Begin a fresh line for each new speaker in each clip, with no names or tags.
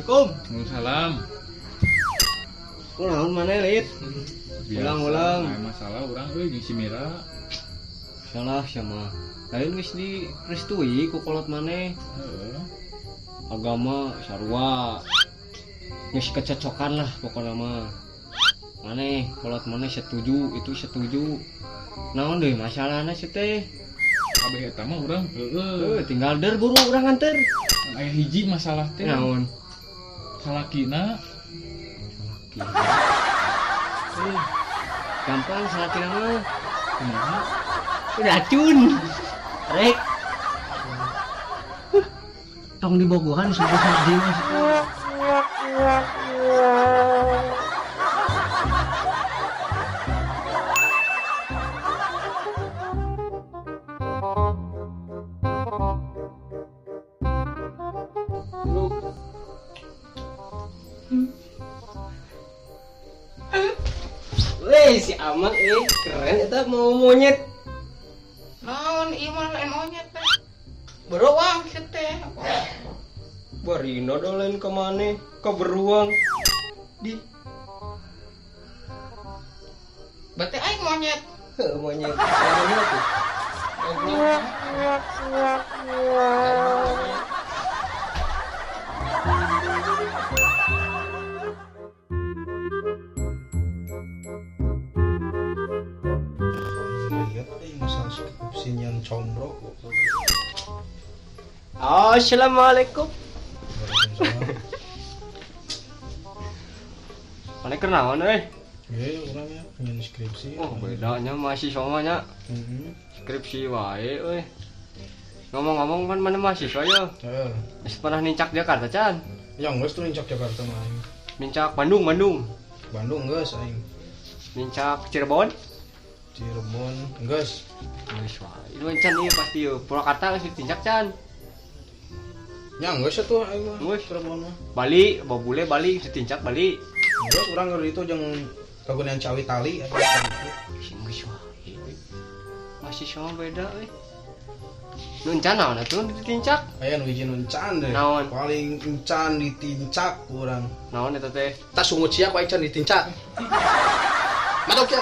Assalamualaikum.
Waalaikumsalam.
Kunaon maneh Lid? Ulang-ulang.
Masalah urang euy jeung si Mira.
Salah sama. Lain geus direstui ku kolot maneh.
Heeh.
Agama sarua. Geus kecocokan lah pokona mah. Maneh kolot maneh setuju, itu setuju. Naon deui masalahna si teh?
Kabeh eta mah urang heeh.
Tinggal der buru urang nganter.
Aya hiji masalah teh.
Naon?
Salakina
Gampang salakina mah.
kumaha?
Racun. Rek. Tong dibogohan sudah sadin mas. Weh si Amal keren eta mau monyet.
Naon ieu mah lain monyet teh. Beruang kieu teh.
Barina dolen ke maneh ke beruang di
Berarti aing monyet.
heuh monyet. Monyet tuh.
Lihat masalah skripsinya combro.
Assalamualaikum.
Waalaikumsalam.
Maneh kenaon euy?
Ya orangnya punya skripsi.
Oh bedanya mahasiswa mah nya. Skripsi wae euy. Ngomong-ngomong kan mana mahasiswa ya? Geus pernah nincak Jakarta can?
Yang geus tuh nincak Jakarta mah aing.
Nincak Bandung.
Bandung geus aing.
Nincak Cirebon.
Cirebon geus.
Geus wae. Itu can ieu pasti ieu. Purwakarta geus ditincak can.
Yang geus atuh aing mah.
Geus.
Cirebon mah.
Bali, Bobule Bali geus ditincak Bali.
Geus urang ngeur itu jeung kagunaan cawi tali atuh.
Sing geus wae. Mahasiswa mah beda euy. Nu encan naon atuh ditincak?
Aya nu hiji nu encan deh.
Naon?
Paling encan ditincak urang.
Naon eta teh?
Tas sungut sia ku aing can ditincak. Matok ya.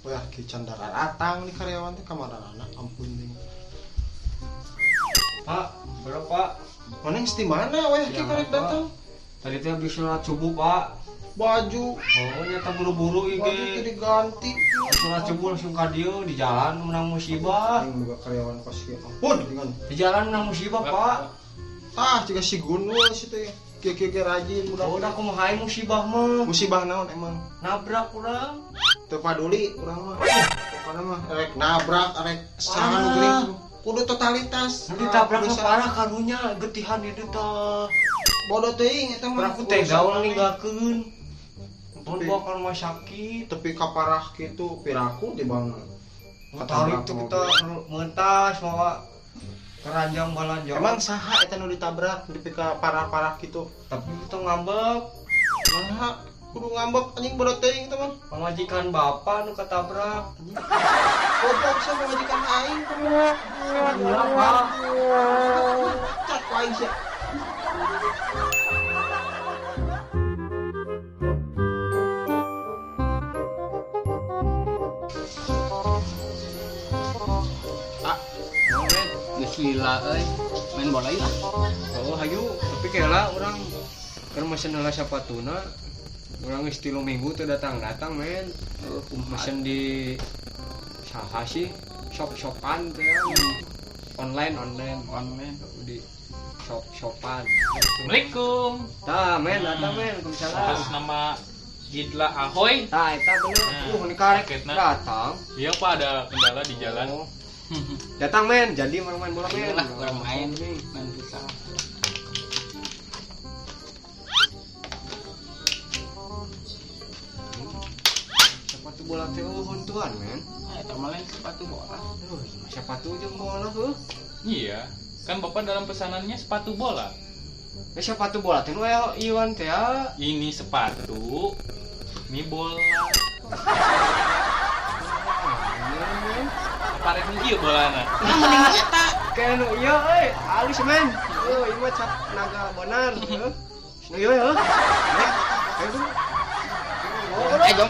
Wah, ki candara datang nih karyawan teh kamarana, ampun ding.
Pak, berapa?
Mana di mana weh ki karek datang?
Tadi teh habis sholat subuh, Pak.
Baju,
Oh, nyata buru-buru
baju teh
iki.
diganti.
Sholat subuh langsung ka dieu di jalan menang musibah.
Aing boga karyawan kos kieu. Ampun dengan.
Di jalan menang musibah, Pak.
Tah juga si Gunul situ ya. Kieu rajin
Oh,
budak.
udah kumaha aing musibah mah.
Musibah naon emang?
Nabrak urang.
Teu paduli urang mah. Pokona mah rek nabrak, rek saran geuning kudu totalitas.
Nanti tabrak parah karunya getihan di dieu.
Bodoh teuing eta mah.
Aku tega ulah ninggalkeun. Pun bawa ke rumah sakit.
Tapi kaparah kitu piraku di bang.
Tarik tuh kita mentas bawa keranjang balanjang.
Emang saha eta nu ditabrak di ka parah-parah kitu?
Tapi kita ngambek.
Nah, kudu ngambek anjing bodoh teuing eta mah.
Pamajikan bapak nu ketabrak.
Goblok sama majikan aing kamu.
Iya, Pak.
Cak ku aing sia.
Gila euy, main bola ieu lah. Oh, hayu, tapi kela urang keur mesen heula sapatuna. Urang geus 3 minggu teu datang-datang, men. Mesen di saha sih? Shop-shopan teh. Online di shop-shopan.
Assalamualaikum.
Tah, men, datang men,
Atas
Waalaikumsalam.
nama Jidla Ahoy.
Tah, eta bener. Ini karek
Paketna.
datang.
Iya Pak, ada kendala di jalan.
Oh. Datang men, jadi main bola men.
Iyalah, orang main futsal.
Sepatu bola teh huntuan men.
Eta mah lain sepatu bola.
Sepatu jeung bola heuh.
Iya, kan Bapak dalam pesanannya sepatu bola.
Sepatu bola teh aya Iwan teh ya.
Ini sepatu. Ini bola. Parek ieu bolana.
Nah, mendingan eta.
Kayak nu ieu euy, halus men. Ieu mah cap naga bonar. Nu ieu ya. Ayo.
Jom.